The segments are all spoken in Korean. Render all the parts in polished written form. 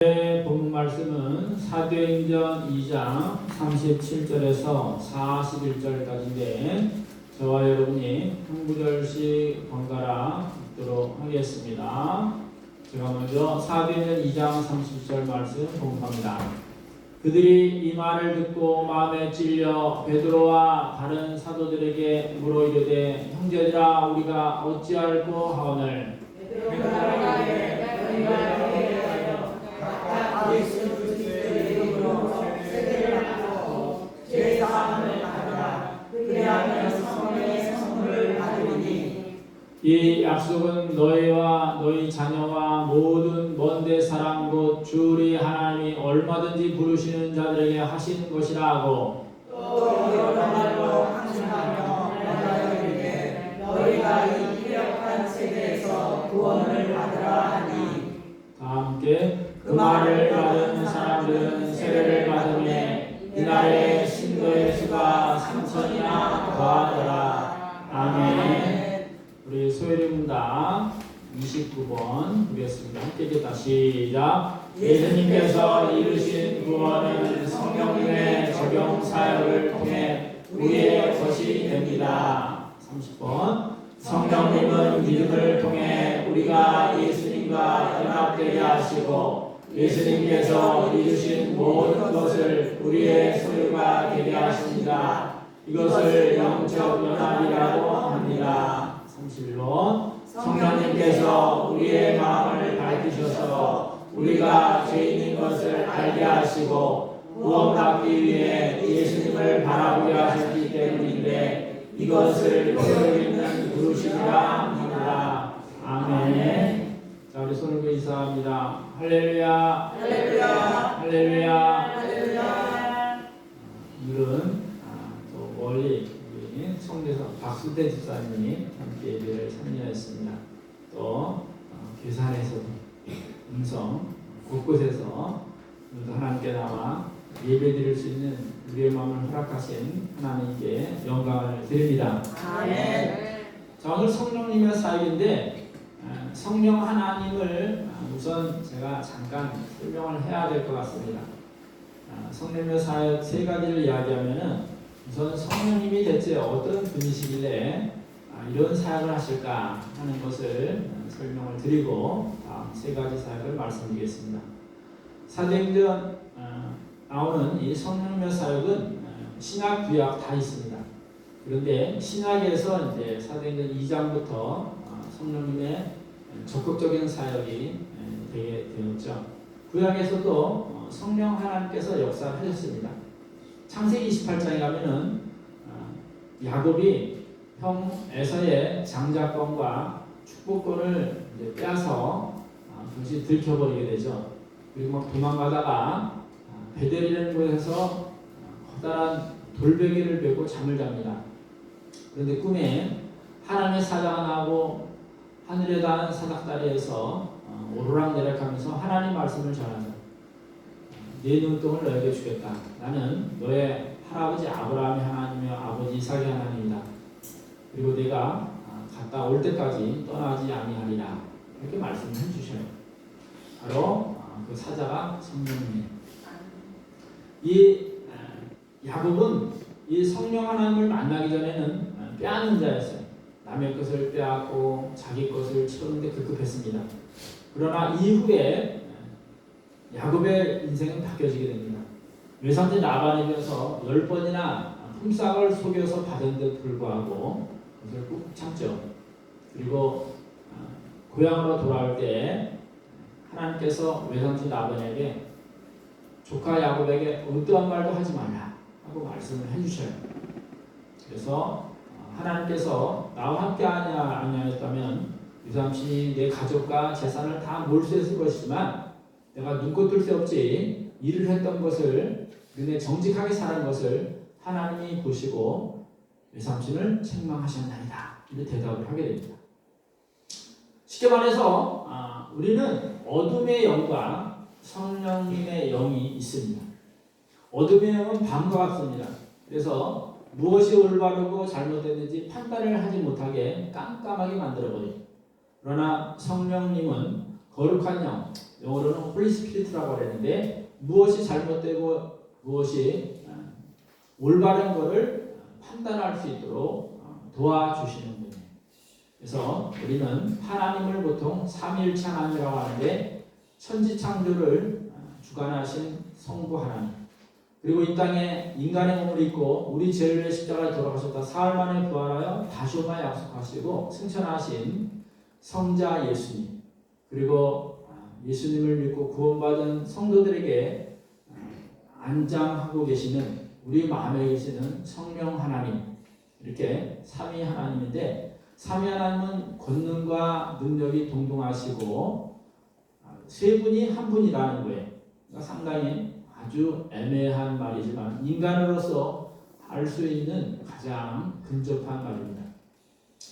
본문 말씀은 사도행전 2장 37절에서 41절까지인데 저와 여러분이 한 구절씩 번갈아 읽도록 하겠습니다. 제가 먼저 사도행전 2장 30절 말씀 봉독합니다. 그들이 이 말을 듣고 마음에 찔려 베드로와 다른 사도들에게 물어 이르되 형제들아 우리가 어찌할꼬 하오늘 예수 그리스도의 이름으로 세례를 받고 죄 사함을 받으라. 그리하면 성령의 선물을 받으리니 이 약속은 너희와 너희 자녀와 모든 먼데 사람 곧 주 우리 하나님이 얼마든지 부르시는 자들에게 하신 것이라 하고 또 여러 말로 항신하며 너희에게 너희가 이 피력한 세대에서 구원을 받으라 하니 다 함께 그 말을 받은 사람들은 세례를 받으매 이날에 신도의 수가 3,000이나 더하더라. 아멘. 우리 소율이 문답 29번 보겠습니다. 함께 읽겠다. 시작. 예수님께서 이루신 구원은 성령님의 적용 사역을 통해 우리의 것이 됩니다. 30번. 성령님은 믿음을 통해 우리가 예수님과 연합되게 하시고 예수님께서 이루신 모든 것을 우리의 소유가 되게 하십니다. 이것을 영적 연합이라고 합니다. 31번. 성령님께서 우리의 마음을 밝히셔서 우리가 죄인인 것을 알게 하시고 구원받기 위해 예수님을 바라보게 하셨기 때문인데 이것을 표현 있는 부르심이라 합니다. 아멘. 자, 우리 손을 들고 인사합니다. 할렐루야. 할렐루야 할렐루야. 할렐루야. 오늘은 또 멀리 우리 성대에서 박수대 집사님이 함께 예배를 참여했습니다. 또 괴산에서도 음성 곳곳에서 오늘도 하나님께 나와 예배드릴 수 있는 우리의 마음을 허락하신 하나님께 영광을 드립니다. 아멘. 자, 오늘 성령님의 사역인데 성령 하나님을 우선 제가 잠깐 설명을 해야 될 것 같습니다. 성령님의 사역 세 가지를 이야기하면은 우선 성령님이 대체 어떤 분이시길래 이런 사역을 하실까 하는 것을 설명을 드리고 다음 세 가지 사역을 말씀드리겠습니다. 사도행전 나오는 이 성령님의 사역은 신약 구약 다 있습니다. 그런데 신약에서 이제 사도행전 2장부터 성령님의 적극적인 사역이 되게 되었죠. 구약에서도 성령 하나님께서 역사를 하셨습니다. 창세기 28장에 가면은 야곱이 형 에서의 장자권과 축복권을 이제 빼앗아 그것이 들켜버리게 되죠. 그리고 막 도망가다가 베델이라는 곳에서 커다란 돌베개를 베고 잠을 잡니다. 그런데 꿈에 하나님의 사자가 나오고 하늘에 닿은 사닥다리에서 오르락내락하면서 하나님 말씀을 전하죠. 네 눈동을 너에게 주겠다. 나는 너의 할아버지 아브라함의 하나님이며 아버지 이삭의 하나님이다. 그리고 내가 갔다 올 때까지 떠나지 아니하리라. 이렇게 말씀을 해주셔요. 바로 그 사자가 성령님이에요. 이 야곱은 이 성령 하나님을 만나기 전에는 빼앗는 자였어요. 남의 것을 빼앗고 자기 것을 채우는데 급급했습니다. 그러나 이후에 야곱의 인생은 바뀌어지게 됩니다. 외삼촌 라반에 비해서 10번이나 품삯을 속여서 받은 데 불구하고 그것을 꾹 참죠. 그리고 고향으로 돌아올 때 하나님께서 외삼촌 라반에게 조카 야곱에게 어떠한 말도 하지 말라 하고 말씀을 해주셔요. 그래서 하나님께서 나와 함께 아니하였다면 유삼촌이 내 가족과 재산을 다 몰수했을 것이지만 내가 눈꽃 뜰 새 없이 일을 했던 것을 너네 정직하게 사는 것을 하나님이 보시고 유삼촌을 책망하셨나이다. 이렇게 대답을 하게 됩니다. 쉽게 말해서 우리는 어둠의 영과 성령님의 영이 있습니다. 어둠의 영은 밤과 같습니다. 그래서 무엇이 올바르고 잘못됐는지 판단을 하지 못하게 깜깜하게 만들어버립니다. 그러나 성령님은 거룩한 영, 영어로는 홀리 스피리트라고 하는데 무엇이 잘못되고 무엇이 올바른 것을 판단할 수 있도록 도와주시는 분이에요. 그래서 우리는 하나님을 보통 삼위일체 하나님이라고 하는데 천지창조를 주관하신 성부 하나님, 그리고 이 땅에 인간의 몸을 입고 우리 죄를 위해 십자가에 돌아가셨다 사흘 만에 부활하여 다시 오마 약속하시고 승천하신 성자 예수님, 그리고 예수님을 믿고 구원받은 성도들에게 안장하고 계시는 우리 마음에 계시는 성령 하나님, 이렇게 삼위 하나님인데 삼위 하나님은 권능과 능력이 동등하시고 세 분이 한 분이라는 거예요. 그러니까 상당히 아주 애매한 말이지만 인간으로서 알 수 있는 가장 근접한 말입니다.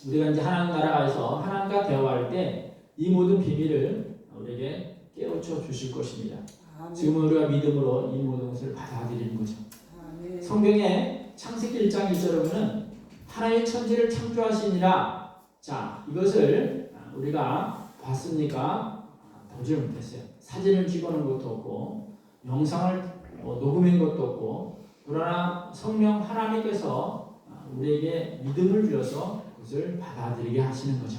우리가 이제 하나님 나라에서 하나님과 대화할 때 이 모든 비밀을 우리에게 깨우쳐 주실 것입니다. 지금 우리가 믿음으로 이 모든 것을 받아들이는 거죠. 성경에 창세기 1장 1절에 보면 하나님의 천지를 창조하시니라. 자, 이것을 우리가 봤습니까? 보지 못했어요. 사진을 찍어놓은 것도 없고 영상을 녹음한 것도 없고, 그러나 성령 하나님께서 우리에게 믿음을 주셔서 그것을 받아들이게 하시는 거죠.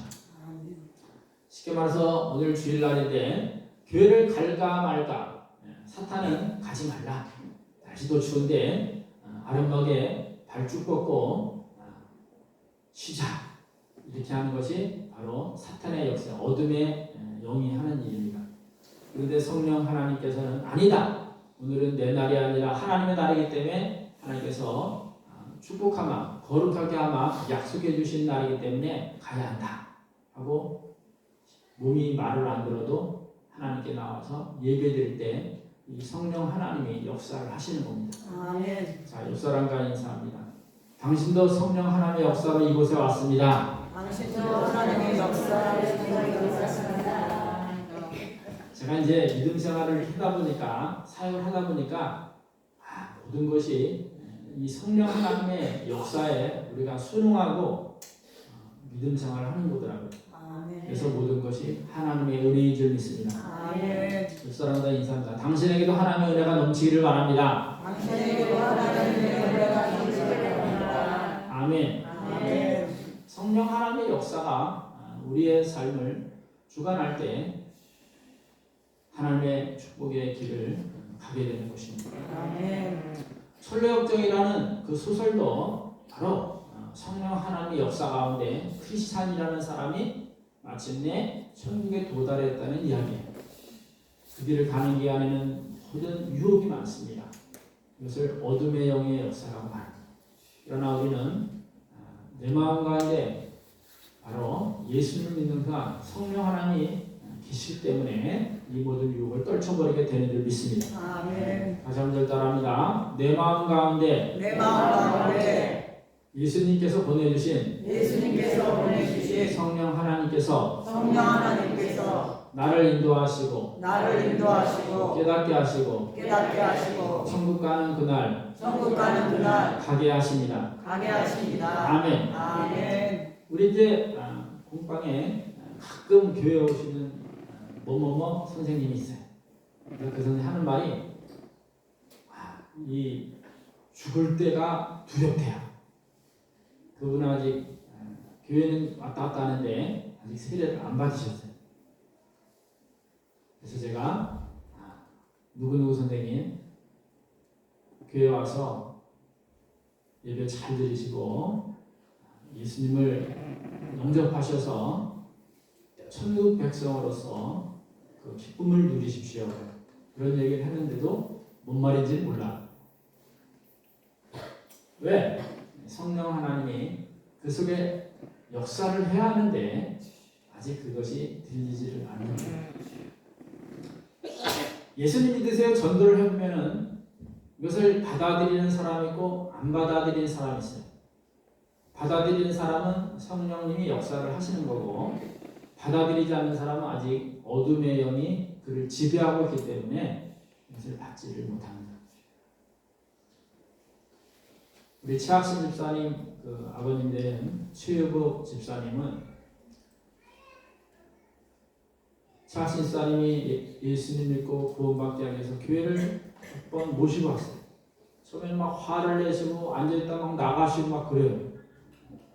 쉽게 말해서 오늘 주일날인데 교회를 갈까 말까, 사탄은 가지 말라, 날씨도 추운데 아름하게 발쭉 뻗고 쉬자, 이렇게 하는 것이 바로 사탄의 역사, 어둠의 영이 하는 일입니다. 그런데 성령 하나님께서는 아니다, 오늘은 내 날이 아니라 하나님의 날이기 때문에 하나님께서 축복하마, 거룩하게 하마 약속해 주신 날이기 때문에 가야 한다 하고, 몸이 말을 안 들어도 하나님께 나와서 예배드릴 때 이 성령 하나님이 역사를 하시는 겁니다. 아멘. 자, 옆사람과 인사합니다. 당신도 성령 하나님의 역사로 이곳에 왔습니다. 당신도 하나님의 역사를 경험하셨습니다. 제가 이제 믿음 생활을 하다 보니까, 사역을 하다 보니까 모든 것이 이 성령 하나님의 역사에 우리가 순응하고 믿음 생활을 하는 거더라고요. 그래서 모든 것이 하나님의 은혜인 줄 믿습니다. 아멘. 옆사람과 인사합니다. 당신에게도 하나님의 은혜가 넘치기를 바랍니다. 당신에게도 하나님의 은혜가 넘치기를 바랍니다. 아멘. 아멘. 성령 하나님의 역사가 우리의 삶을 주관할 때 하나님의 축복의 길을 가게 되는 것입니다. 아멘. 철로역정이라는 그 소설도 바로 성령 하나님의 역사 가운데 크리스찬이라는 사람이 마침내 천국에 도달했다는 이야기예요. 그 길을 가는 기간에는 모든 유혹이 많습니다. 이것을 어둠의 영의 역사라고 말합니다. 그러나 우리는 내 마음 가운데 바로 예수를 믿는 그 성령 하나님이 계시기 때문에 이 모든 유혹을 떨쳐버리게 되는 줄 믿습니다. 아멘. 다시 한 절 따라합니다. 내 마음 가운데 예수님께서 보내주신 성령 하나님께서 나를 인도하시고 깨닫게 하시고 천국 가는 그날 가게 하십니다. 아멘. 아멘. 우리 이제 공방에 가끔 교회 오시는 뭐뭐뭐 선생님이 있어요. 그 선생님 하는 말이 이 죽을 때가 두렵대요. 그분은 아직 교회는 왔다 갔다 하는데 아직 세례를 안 받으셨어요. 그래서 제가 누구누구 선생님 교회 와서 예배 잘 드리시고 예수님을 영접하셔서 천국 백성으로서 그 기쁨을 누리십시오, 그런 얘기를 했는데도 뭔 말인지 몰라. 왜? 성령 하나님이 그 속에 역사를 해야 하는데 아직 그것이 들리지를 않는 거예요. 예수님 믿으세요 전도를 해보면은 이것을 받아들이는 사람이 있고 안 받아들이는 사람이 있어요. 받아들이는 사람은 성령님이 역사를 하시는 거고, 받아들이지 않는 사람은 아직 어둠의 영이 그를 지배하고 있기 때문에 이것을 받지를 못합니다. 우리 최학신 집사님 그 아버님 되는 최유복 집사님은 차신사님이 예수님 믿고 구원받기 하기 위해서 교회를 몇 번 모시고 왔어요. 처음에는 막 화를 내시고 앉아있다 막 나가시고 막 그래요.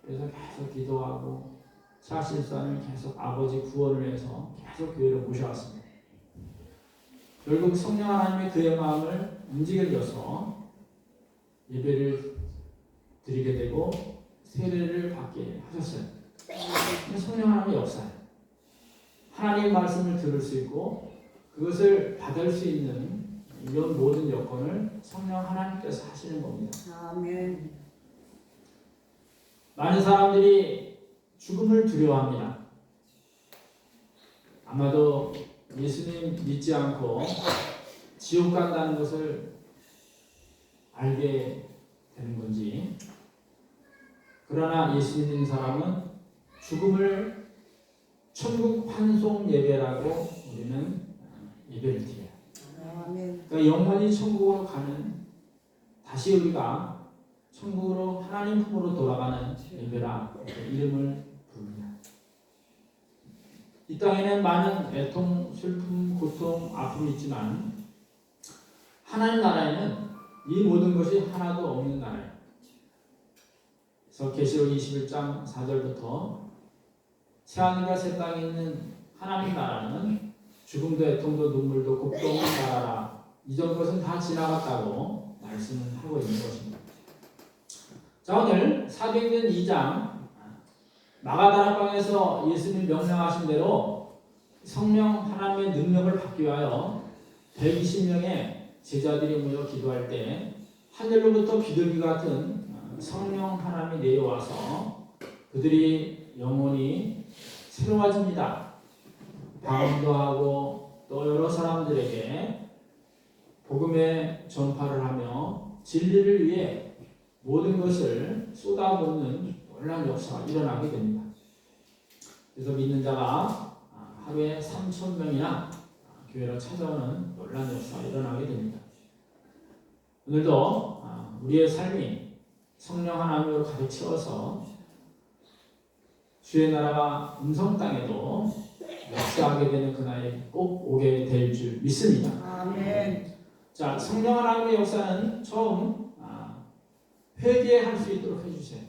그래서 계속 기도하고 차신사님이 계속 아버지 구원을 위해서 계속 교회를 모셔왔습니다. 결국 성령 하나님이 그의 마음을 움직여줘서 예배를 드리게 되고 세례를 받게 하셨어요. 성령 하나님의 역사예요. 하나님의 말씀을 들을 수 있고 그것을 받을 수 있는 이런 모든 여건을 성령 하나님께서 하시는 겁니다. 아멘. 많은 사람들이 죽음을 두려워합니다. 아마도 예수님 믿지 않고 지옥 간다는 것을 알게 되는 건지, 그러나 예수 믿는 사람은 죽음을 천국 환송 예배라고 우리는 예배를 드려요. 아멘. 그러니까 영원히 천국으로 가는, 다시 우리가 천국으로 하나님 품으로 돌아가는 예배라 이름을 부릅니다. 이 땅에는 많은 애통, 슬픔, 고통, 아픔이 있지만 하나님 나라에는 이 모든 것이 하나도 없는 나라예요. 그래서 계시록 21장 4절부터 새하늘과 새 땅에 있는 하나님 나라는 죽음도 애통도 눈물도 곱도 없는 나라라. 이전 것은 다 지나갔다고 말씀을 하고 있는 것입니다. 자, 오늘 사도행전 2장 마가다락방에서 예수님 명령하신 대로 성령 하나님의 능력을 받기 위하여 120명의 제자들이 모여 기도할 때 하늘로부터 비둘기 같은 성령 하나님이 내려와서 그들이 영혼이 새로워집니다. 방언도 하고 또 여러 사람들에게 복음의 전파를 하며 진리를 위해 모든 것을 쏟아붓는 놀라운 역사가 일어나게 됩니다. 그래서 믿는 자가 하루에 3,000명이나 교회로 찾아오는 놀라운 역사가 일어나게 됩니다. 오늘도 우리의 삶이 성령 하나님으로 가득 채워서 주의 나라가 음성 땅에도 역사하게 되는 그날이 꼭 오게 될 줄 믿습니다. 아멘. 자, 성령 하나님의 역사는 처음 회개할 수 있도록 해주세요.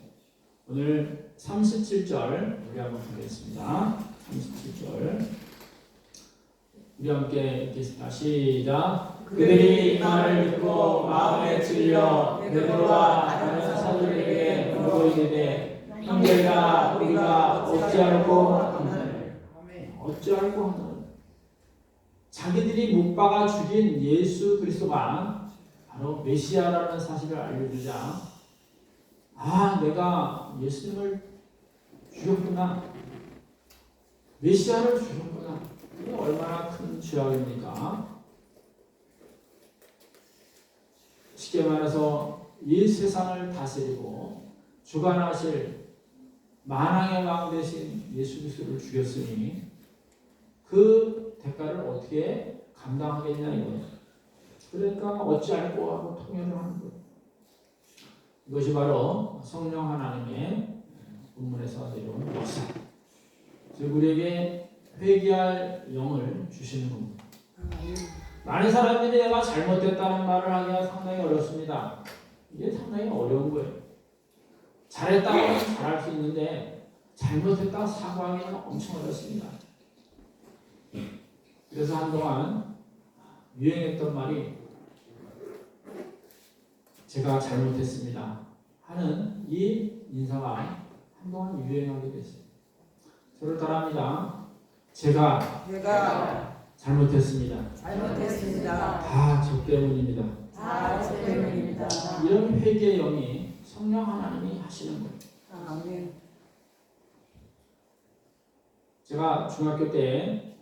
오늘 37절 우리 한번 보겠습니다. 37절 우리 함께 읽겠습니다. 시작. 그들이 이 말을 듣고 마음에 찔려 베드로와 다른 사도들에게 물어 이르되 형제가 우리가 어찌하고 하나를 어찌하고 하나를 자기들이 못 박아 죽인 예수 그리스도가 바로 메시아라는 사실을 알려주자 내가 예수님을 죽였구나, 메시아를 죽였구나, 이게 얼마나 큰 죄악입니까? 쉽게 말해서 이 세상을 다스리고 주관하실 만왕의 왕 되신 예수 그리스도를 죽였으니 그 대가를 어떻게 감당하겠냐 이거예요. 그러니까 어찌할꼬 하고 통회를 하는 거예요. 이것이 바로 성령 하나님의 본문에서 내려오는 역사, 즉 우리에게 회개할 영을 주시는 겁니다. 많은 사람들이 내가 잘못했다는 말을 하기가 상당히 어렵습니다. 이게 상당히 어려운 거예요. 잘했다고 하면 잘할 수 있는데 잘못했다고 사과하기는 엄청 어렵습니다. 그래서 한동안 유행했던 말이 제가 잘못했습니다 하는 이 인사가 한동안 유행하게 됐어요. 저를 따라합니다. 제가 잘못했습니다. 다 저 때문입니다. 이런 회개의 영이 성령 하나님이 하시는 거예요. 아멘. 제가 중학교 때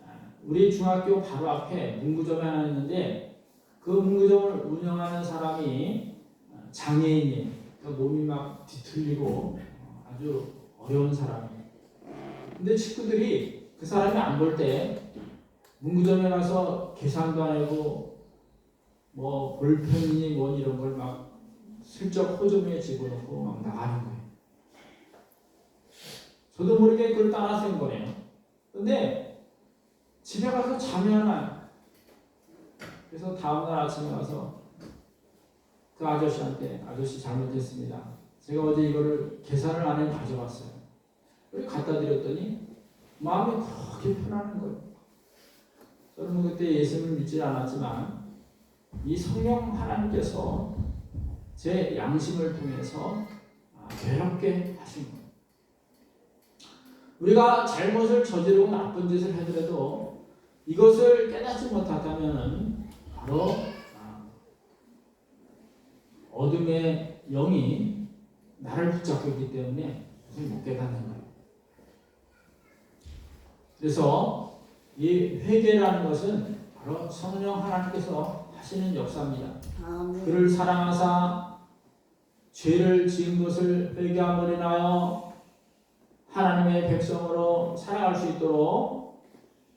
우리 중학교 바로 앞에 문구점이 하나 있는데 그 문구점을 운영하는 사람이 장애인이에요. 그러니까 몸이 막 뒤틀리고 아주 어려운 사람이에요. 근데 친구들이 그 사람이 안 볼 때 문구점에 가서 계산도 안 하고 뭐 볼펜이니 뭐 이런 걸 막 슬쩍 호주머니에 집어넣고 막 나가는 거예요. 저도 모르게 그걸 따라서 한 거예요. 근데 집에 가서 잠이 안 와요. 그래서 다음날 아침에 와서 그 아저씨한테 아저씨 잘못했습니다. 제가 어제 이거를 계산을 안 해 가져갔어요. 그리고 갖다 드렸더니 마음이 그렇게 편안한 거예요. 저는 그때 예수님을 믿지 않았지만 이 성령 하나님께서 제 양심을 통해서 괴롭게 하신 거예요. 우리가 잘못을 저지르고 나쁜 짓을 하더라도 이것을 깨닫지 못하다면 바로 어둠의 영이 나를 붙잡고 있기 때문에 못 깨닫는 거예요. 그래서 이 회개라는 것은 바로 성령 하나님께서 하시는 역사입니다. 아멘. 그를 사랑하사 죄를 지은 것을 회개함으로 인하여 하나님의 백성으로 살아갈 수 있도록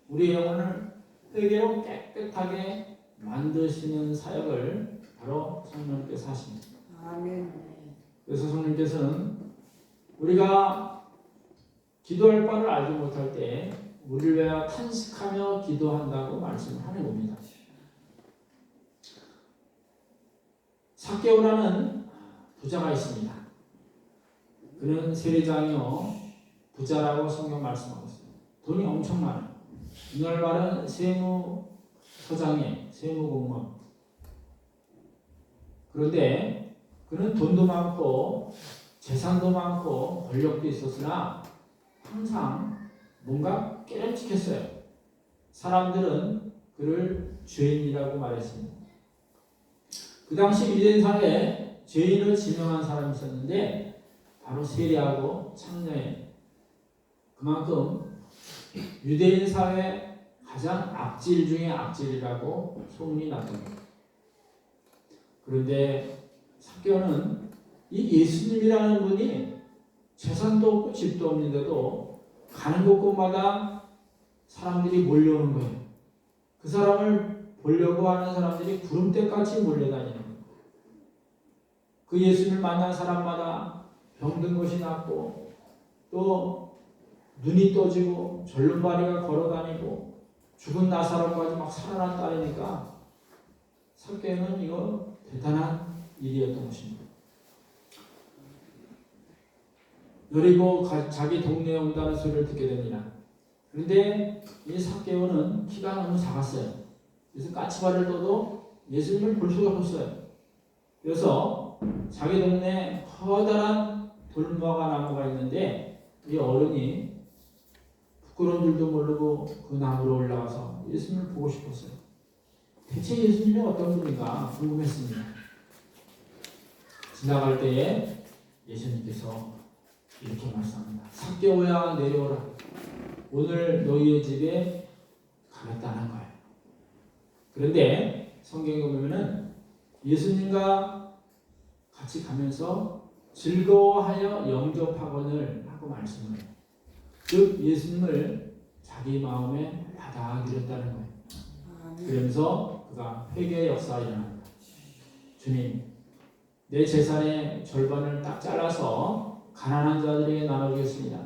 우리의 영혼을 회개로 깨끗하게 만드시는 사역을 바로 성령께서 하십니다. 아멘. 그래서 성령께서는 우리가 기도할 바를 알지 못할 때 우리를 위하여 탄식하며 기도한다고 말씀을 하는 겁니다. 삭개오라는 부자가 있습니다. 그는 세리장이요 부자라고 성경 말씀하고 있습니다. 돈이 엄청 많아요. 이날 말은 세무서장의 세무공무원. 그런데 그는 돈도 많고 재산도 많고 권력도 있었으나 항상 뭔가 깨름칙했어요. 사람들은 그를 죄인이라고 말했습니다. 그 당시 유대인 사회에 죄인으로 지명한 사람이 있었는데 바로 세리하고 창녀예요. 그만큼 유대인 사회 가장 악질 중에 악질이라고 소문이 났습니다. 그런데 삭개오는 이 예수님이라는 분이 재산도 없고 집도 없는데도 가는 곳곳마다 사람들이 몰려오는 거예요. 그 사람을 보려고 하는 사람들이 구름대같이 몰려다니는 거예요. 그 예수님을 만난 사람마다 병든 것이 낫고 또 눈이 떠지고 절름발이가 걸어다니고 죽은 나사로까지 막 살아났다니까 삭개오는 이거 대단한 일이었던 것입니다. 여리고 자기 동네에 온다는 소리를 듣게 됩니다. 그런데 이 삭개오는 키가 너무 작았어요. 그래서 까치발을 떠도 예수님을 볼 수가 없었어요. 그래서 자기 동네에 커다란 돌무화과 나무가 있는데 이 어른이 부끄러운 줄도 모르고 그 나무로 올라가서 예수님을 보고 싶었어요. 대체 예수님이 어떤 분인가 궁금했습니다. 지나갈 때에 예수님께서 이렇게 말씀합니다. 삭개오야 내려오라. 오늘 너희의 집에 가겠다는 거예요. 그런데 성경에 보면은 예수님과 같이 가면서 즐거워하여 영접하거늘 하고 말씀을 해요. 즉 예수님을 자기 마음에 받아들였다는 거예요. 그러면서 그가 회개의 역사가 일어납니다. 주님, 내 재산의 절반을 딱 잘라서 가난한 자들에게 나눠주겠습니다.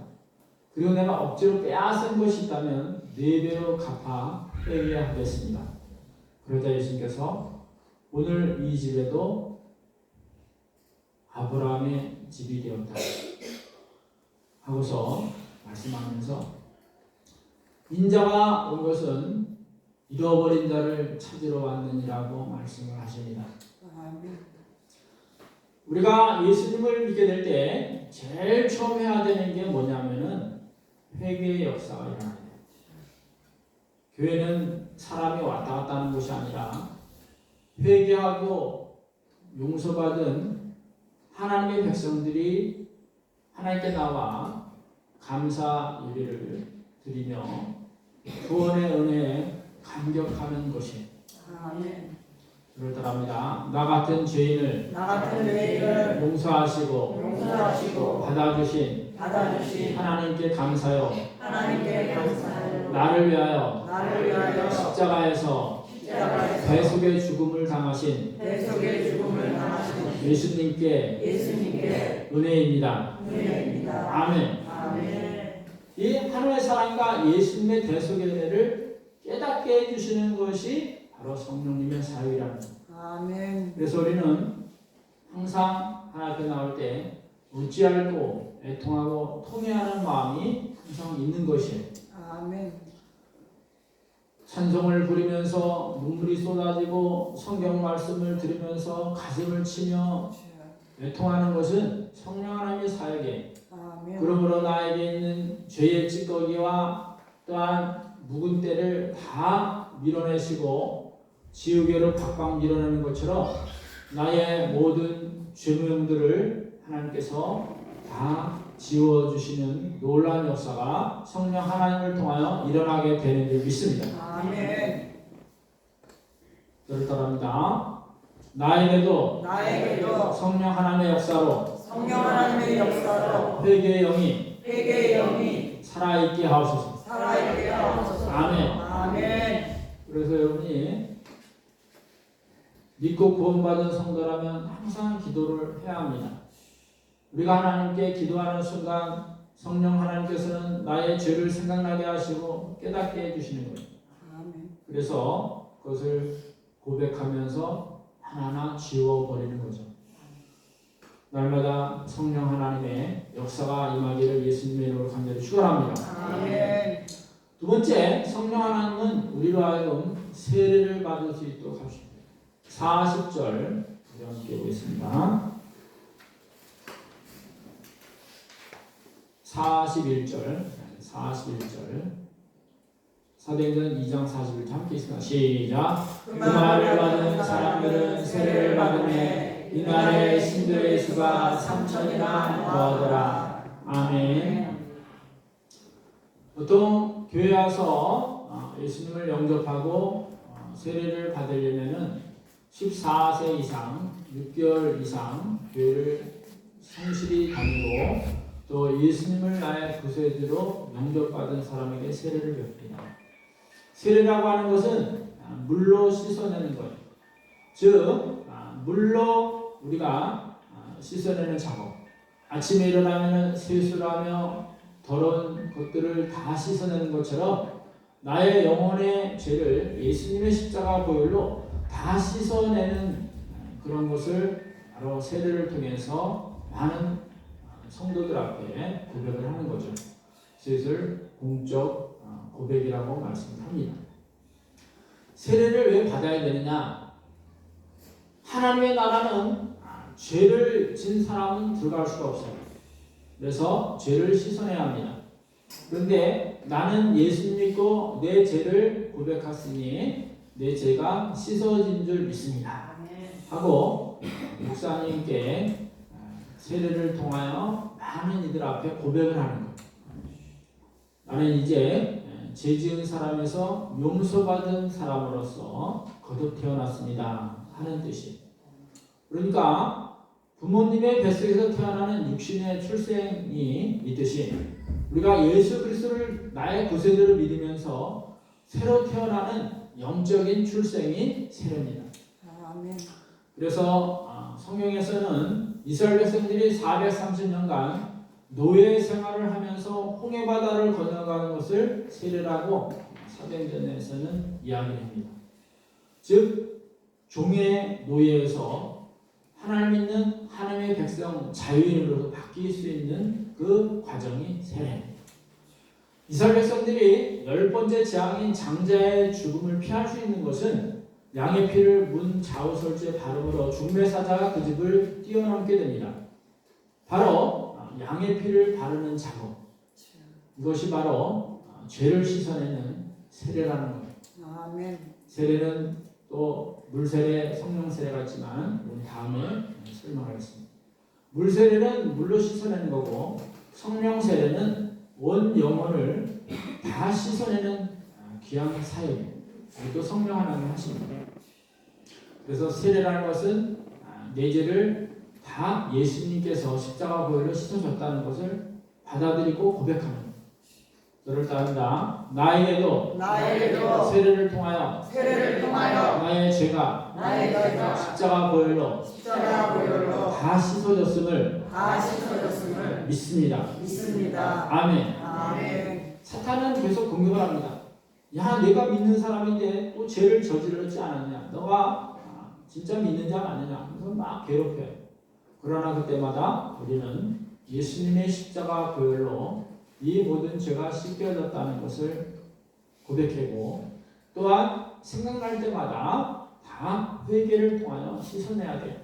그리고 내가 억지로 빼앗은 것이 있다면 4배로 갚아 회개하겠습니다. 그러자 예수님께서 오늘 이 집에도 아브라함의 집이 되었다 하고서 말씀하면서 인자가 온 것은 잃어버린 자를 찾으러 왔느니라고 말씀을 하십니다. 우리가 예수님을 믿게 될 때 제일 처음 해야 되는 게 뭐냐면은 회개의 역사가 일어나야 돼요. 교회는 사람이 왔다 갔다 하는 곳이 아니라 회개하고 용서받은 하나님의 백성들이 하나님께 나와 감사 예배를 드리며 구원의 은혜에 감격하는 것이 그를 따릅니다. 나 같은 죄인을 용서하시고 받아주신 하나님께 감사요. 나를 위하여 십자가에서 대속의 죽음을 당하신 예수님께 은혜입니다. 아멘. 이 하나님의 사랑과 예수님의 대속의 은혜를 깨닫게 해주시는 것이 바로 성령님의 사역이라는 거예요. 아멘. 그래서 우리는 항상 하나 앞에 나올 때 어찌할고 애통하고 통회하는 마음이 항상 있는 것이에요. 아멘. 찬송을 부리면서 눈물이 쏟아지고 성경 말씀을 들으면서 가슴을 치며 애통하는 것은 성령 하나님의 사역이에요. 아멘. 그러므로 나에게 있는 죄의 찌꺼기와 또한 묵은 때를 다 밀어내시고 지우개로 박박 밀어내는 것처럼 나의 모든 죄명들을 하나님께서 다 지워주시는 놀라운 역사가 성령 하나님을 통하여 일어나게 되는 줄 믿습니다. 아멘. 저를 따라합니다. 나에게도 나에게도 성령 하나님의 역사로 성령 하나님의 역사로 회개의 영이 회개의 영이 살아있게 하옵소서. 살아있게 하옵소서. 아멘. 아멘. 그래서 여러분이 믿고 구원받은 성도라면 항상 기도를 해야 합니다. 우리가 하나님께 기도하는 순간 성령 하나님께서는 나의 죄를 생각나게 하시고 깨닫게 해주시는 거예요. 아멘. 그래서 그것을 고백하면서 하나하나 지워버리는 거죠. 날마다 성령 하나님의 역사가 임하기를 예수님의 이름으로 간절히 축원합니다. 아멘. 두 번째, 성령 하나님은 우리로 하여금 세례를 받을 수 있도록 하십니다. 40절 우리 함께 보겠습니다. 41절 사도행전 2장 41절 함께 있습니다. 시작. 그 말을 받은 사람들은 세례를 받으매 이날에 신도 예수가 3천이나 더하더라. 아멘. 보통 교회 와서 예수님을 영접하고 세례를 받으려면은 14세 이상, 6개월 이상 교회를 성실히 다니고 또 예수님을 나의 구세주로 영접받은 사람에게 세례를 베풉니다. 세례라고 하는 것은 물로 씻어내는 거예요. 즉 물로 우리가 씻어내는 작업. 아침에 일어나면 세수를 하며 더러운 것들을 다 씻어내는 것처럼 나의 영혼의 죄를 예수님의 십자가 보혈로 다 씻어내는 그런 것을 바로 세례를 통해서 많은 성도들 앞에 고백을 하는 거죠. 그것을 공적 고백이라고 말씀합니다. 세례를 왜 받아야 되느냐? 하나님의 나라는 죄를 진 사람은 들어갈 수가 없어요. 그래서 죄를 씻어내야 합니다. 그런데 나는 예수 믿고 내 죄를 고백했으니 내 죄가 씻어진 줄 믿습니다. 하고 목사님께 세례를 통하여 많은 이들 앞에 고백을 하는 거예요. 나는 이제 죄 지은 사람에서 용서받은 사람으로서 거듭 태어났습니다 하는 뜻이에요. 그러니까 부모님의 뱃속에서 태어나는 육신의 출생이 있듯이 우리가 예수 그리스도를 나의 구세주로 믿으면서 새로 태어나는 영적인 출생이 세례입니다. 아멘. 그래서 성경에서는 이스라엘 백성들이 430년간 노예 생활을 하면서 홍해바다를 건너가는 것을 세례라고 사도행전에서는 이야기합니다. 즉 종의 노예에서 하나님 믿는 하나님의 백성 자유인으로 바뀔 수 있는 그 과정이 세례입니다. 이스라엘 백성들이 10번째 재앙인 장자의 죽음을 피할 수 있는 것은 양의 피를 문 좌우설주에 바름으로 죽음의 사자가 그 집을 뛰어넘게 됩니다. 바로 양의 피를 바르는 작업, 이것이 바로 죄를 씻어내는 세례라는 거예요. 아멘. 세례는 또 물세례, 성령세례 같지만 우리 다음에 설명하겠습니다. 물세례는 물로 씻어내는 거고 성령세례는 온 영혼을 다 씻어내는 귀한 사역이에요. 또 성령 하나님 하십니다. 그래서 세례라는 것은 내 죄를 다 예수님께서 십자가 보혈로 씻어줬다는 것을 받아들이고 고백하는 거예요. 저를 따른다. 나에게도 세례를 통하여 나의 죄가 십자가 보혈로 다 씻어졌음을 믿습니다. 아멘. 아멘. 사탄은 계속 공격을 합니다. 야, 내가 믿는 사람인데 또 죄를 저질렀지 않았냐? 너가 진짜 믿는 자 맞느냐? 그래서 막 괴롭혀요. 그러나 그때마다 우리는 예수님의 십자가 보혈로 이 모든 죄가 씻겨졌다는 것을 고백하고, 또한 생각날 때마다 다 회개를 통하여 씻어내야 돼요.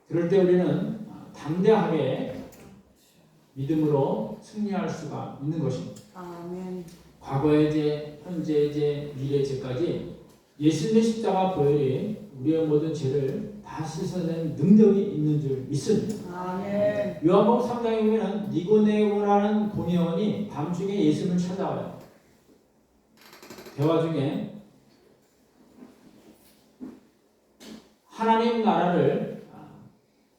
그럴 때 우리는 담대하게 믿음으로 승리할 수가 있는 것입니다. 아멘. 과거의 죄, 현재의 죄, 미래의 죄까지 예수님의 십자가 보혈이 우리의 모든 죄를 다 씻어낸 능력이 있는 줄 믿습니다. 아멘. 요한복음 3장에 보면 니고데모라는 공회원이 밤중에 예수님을 찾아와요. 대화 중에 하나님 나라를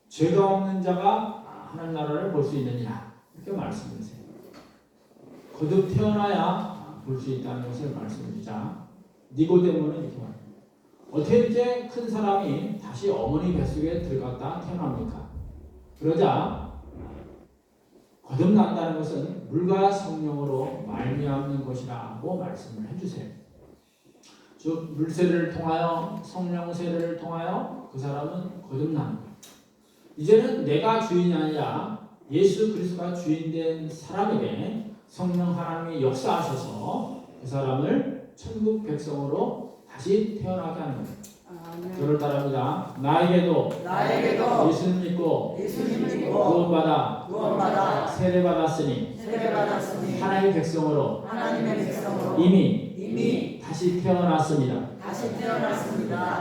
죄가 없는 자가 하나님 나라를 볼 수 있느니라 이렇게 말씀하세요. 거듭 태어나야 볼 수 있다는 것을 말씀드리자 니고데모는 이렇게 말합니다. 어떻게 이렇게 큰 사람이 다시 어머니 뱃속에 들어갔다 태어납니까? 그러자 거듭난다는 것은 물과 성령으로 말미암는 것이라고 말씀을 해주세요. 즉 물세례를 통하여 성령 세례를 통하여 그 사람은 거듭납니다. 이제는 내가 주인이 아니라 예수 그리스도가 주인된 사람에게 성령 하나님이 역사하셔서 그 사람을 천국 백성으로 다시 태어나게 하는 겁니다. 저를 따릅니다. 나에게도 예수님 믿고 구원받아 세례받았으니 하나님의 백성으로 이미 다시 태어났습니다.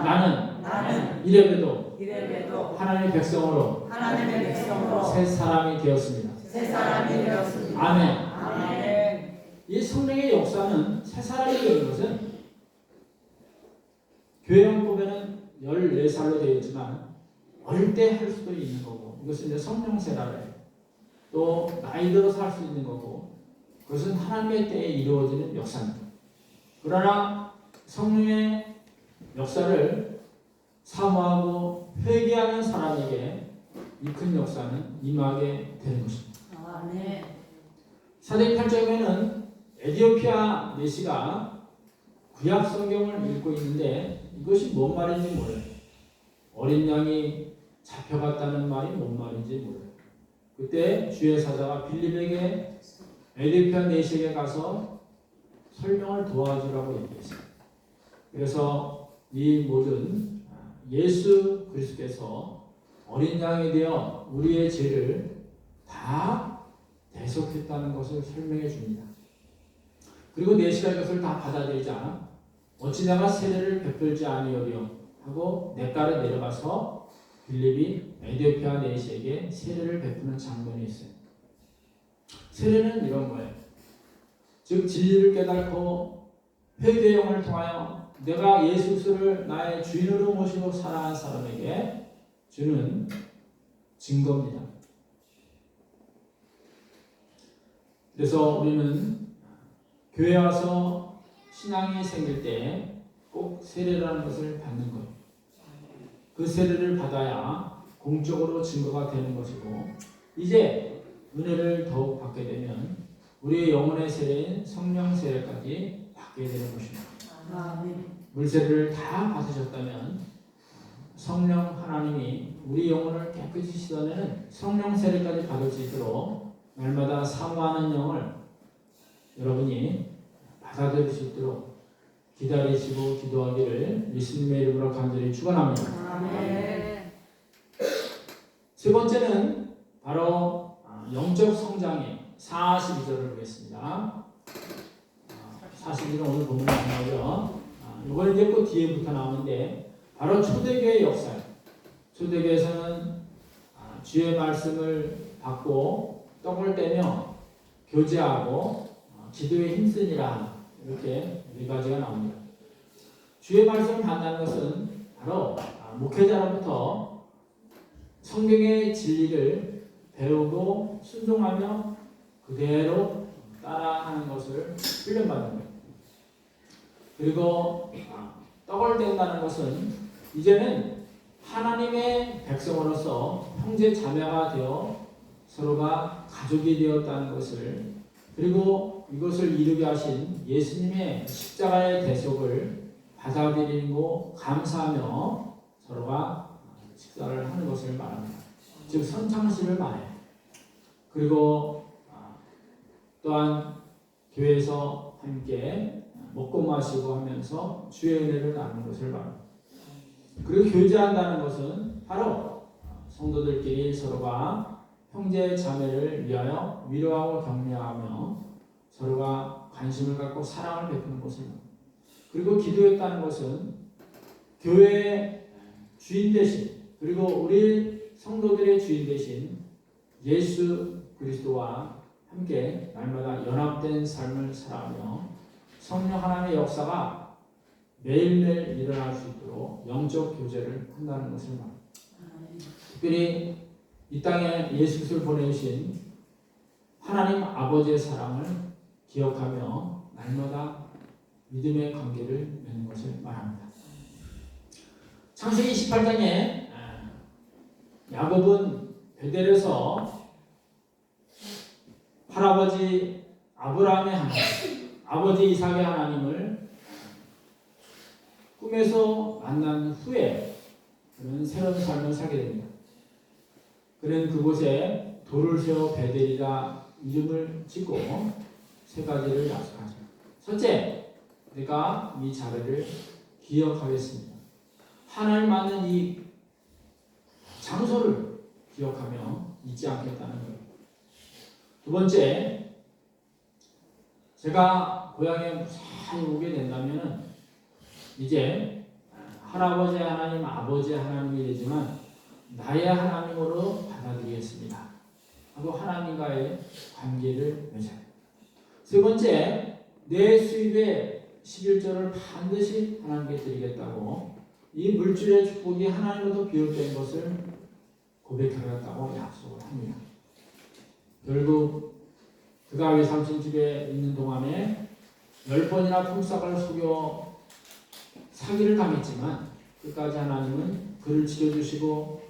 나는 이래봬도 하나님의 백성으로 새 사람이 되었습니다. 아멘. 이 성령의 역사는 새 사람이 되는 것은 교회형법에는 14살로 되어 있지만 어릴 때 할 수도 있는 거고, 이것은 이제 성령세라고 해요. 또 나이 들어서 할 수 있는 거고, 그것은 하나님의 때에 이루어지는 역사입니다. 그러나 성령의 역사를 사모하고 회개하는 사람에게 이 큰 역사는 임하게 되는 것입니다. 사도행 8장에는 에티오피아 내시가 구약 성경을 읽고 있는데 이것이 뭔 말인지 몰라요. 어린 양이 잡혀갔다는 말이 뭔 말인지 몰라요. 그때 주의 사자가 빌립에게 에티오피아 내시에게 가서 설명을 도와주라고 얘기했어요. 그래서 이 모든 예수 그리스도께서 어린 양이 되어 우리의 죄를 다 대속했다는 것을 설명해 줍니다. 그리고 내시가 이것을 다 받아들이자 어찌 내가 세례를 베풀지 아니오리요 하고 냇가로 내려가서 빌립이 에티오피아 내시에게 세례를 베푸는 장면이 있어요. 세례는 이런 거예요. 즉 진리를 깨닫고 회개의 영을 통하여 내가 예수 그리스도를 나의 주인으로 모시고 사랑한 사람에게 주는 증거입니다. 그래서 우리는 교회 와서 신앙이 생길 때 꼭 세례라는 것을 받는 거예요. 그 세례를 받아야 공적으로 증거가 되는 것이고, 이제 은혜를 더욱 받게 되면 우리의 영혼의 세례인 성령 세례까지 받게 되는 것입니다. 물세례를 다 받으셨다면 성령 하나님이 우리 영혼을 깨끗이 씻어내는 성령 세례까지 받을 수 있도록 날마다 사모하는 영을 여러분이 받아들일 수 있도록 기다리시고 기도하기를 예수님의 이름으로 간절히 축원합니다. 세 번째는 바로 영적 성장의 42절을 보겠습니다. 42절은 오늘 본문에 안 나오고요. 이거는 이제 그 뒤에부터 나오는데 바로 초대교회의 역사예요. 초대교회에서는 주의 말씀을 받고 떡을 떼며 교제하고 기도에 힘쓰니라 이렇게 네 가지가 나옵니다. 주의 말씀을 받는 것은 바로 목회자로부터 성경의 진리를 배우고 순종하며 그대로 따라하는 것을 훈련받는 거예요. 그리고 떡을 뗀다는 것은 이제는 하나님의 백성으로서 형제 자매가 되어 서로가 가족이 되었다는 것을 그리고 이것을 이루게 하신 예수님의 십자가의 대속을 받아들이고 감사하며 서로가 식사를 하는 것을 말합니다. 즉 선창식을 말해요. 그리고 또한 교회에서 함께 먹고 마시고 하면서 주의 은혜를 나누는 것을 말합니다. 그리고 교제한다는 것은 바로 성도들끼리 서로가 형제 자매를 위하여 위로하고 격려하며 서로가 관심을 갖고 사랑을 베푸는 것을 말합니다. 그리고 기도했다는 것은 교회의 주인 되신 그리고 우리 성도들의 주인 되신 예수 그리스도와 함께 날마다 연합된 삶을 살아가며 성령 하나님의 역사가 매일매일 일어날 수 있도록 영적 교제를 한다는 것을 말합니다. 특별히 이 땅에 예수 그리스도를 보내신 하나님 아버지의 사랑을 기억하며 날마다 믿음의 관계를 맺는 것을 말합니다. 창세기 28장에 야곱은 베델에서 할아버지 아브라함의 하나님, 아버지 이삭의 하나님을 꿈에서 만난 후에 그는 새로운 삶을 살게 됩니다. 그는 그곳에 돌을 세워 베델이라 이름을 짓고 세 가지를 약속하죠. 첫째, 내가 이 자리를 기억하겠습니다. 하나님 만든 이 장소를 기억하며 잊지 않겠다는 거예요. 두 번째, 제가 고향에 무사히 오게 된다면 이제 할아버지 하나님, 아버지 하나님이 되지만 나의 하나님으로 받아들이겠습니다 하고 하나님과의 관계를 맺어요. 세 번째, 내 수입의 11조를 반드시 하나님께 드리겠다고 이 물질의 축복이 하나님으로부터 비롯된 것을 고백하겠다고 약속을 합니다. 결국 그가 외삼촌 집에 있는 동안에 10번이나 품삯을 속여 사기를 당했지만 끝까지 하나님은 그를 지켜주시고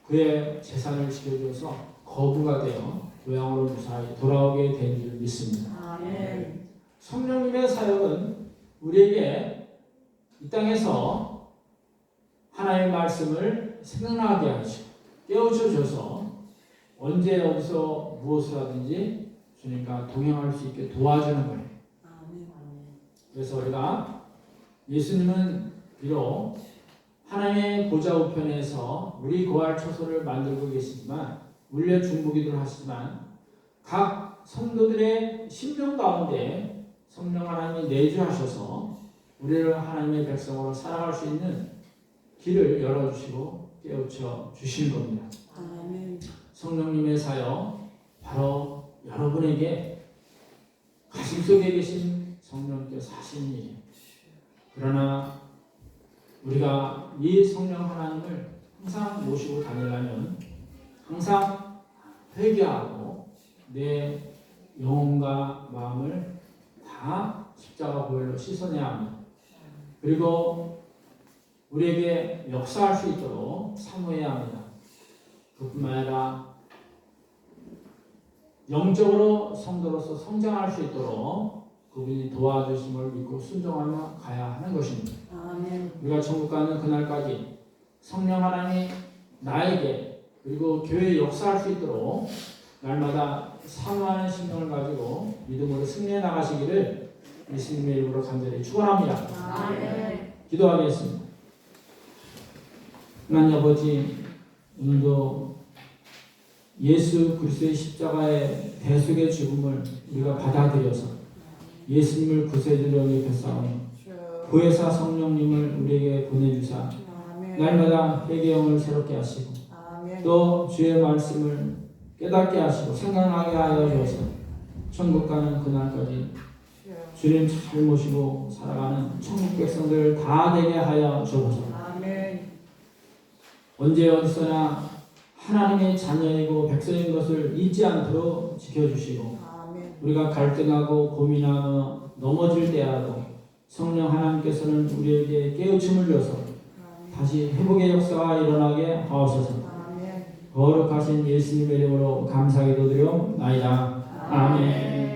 그의 재산을 지켜줘서 거부가 되어 고향으로 무사히 돌아오게 된 줄 믿습니다. 아멘. 성령님의 사역은 우리에게 이 땅에서 하나님의 말씀을 생각나게 하시고 깨우쳐줘서 언제 어디서 무엇을 하든지 주님과 동행할 수 있게 도와주는 거예요. 아멘. 그래서 우리가 예수님은 비록 하나님의 보좌 우편에서 우리 거할 처소를 만들고 계시지만 물려 중보기도를 하시지만 각 성도들의 심령 가운데 성령 하나님이 내주하셔서 우리를 하나님의 백성으로 살아갈 수 있는 길을 열어주시고 깨우쳐 주시는 겁니다. 아멘. 성령님의 사역 바로 여러분에게 가슴속에 계신 성령께서 하시는 일이에요. 그러나 우리가 이 성령 하나님을 항상 모시고 다니려면 항상 회개하고 내 영혼과 마음을 다 십자가 보혈로 씻어내야 합니다. 그리고 우리에게 역사할 수 있도록 사모해야 합니다. 그뿐만 아니라 영적으로 성도로서 성장할 수 있도록 그분이 도와주심을 믿고 순종하며 가야 하는 것입니다. 아멘. 우리가 천국 가는 그날까지 성령 하나님이 나에게 그리고 교회에 역사할 수 있도록 날마다 사모하는 심령을 가지고 믿음으로 승리해 나가시기를 예수님의 이름으로 간절히 축원합니다. 아멘. 기도하겠습니다. 하나님 아버지, 오늘도 예수 그리스도의 십자가의 대속의 죽음을 우리가 받아들여서 예수님을 구세주로 여겼사오니 구혜사 성령님을 우리에게 보내주사 아멘. 날마다 회개형을 새롭게 하시고 아멘. 또 주의 말씀을 깨닫게 하시고 생각나게 하여 주어서 천국 가는 그날까지 주님 잘 모시고 살아가는 천국 백성들 다 되게 하여 주옵소서. 아멘. 언제 어디서나 하나님의 자녀이고 백성인 것을 잊지 않도록 지켜주시고 아멘. 우리가 갈등하고 고민하며 넘어질 때라도 성령 하나님께서는 우리에게 깨우침을 줘서 다시 회복의 역사가 일어나게 하옵소서. 아멘. 거룩하신 예수님의 이름으로 감사기도드려 나이다. 아멘.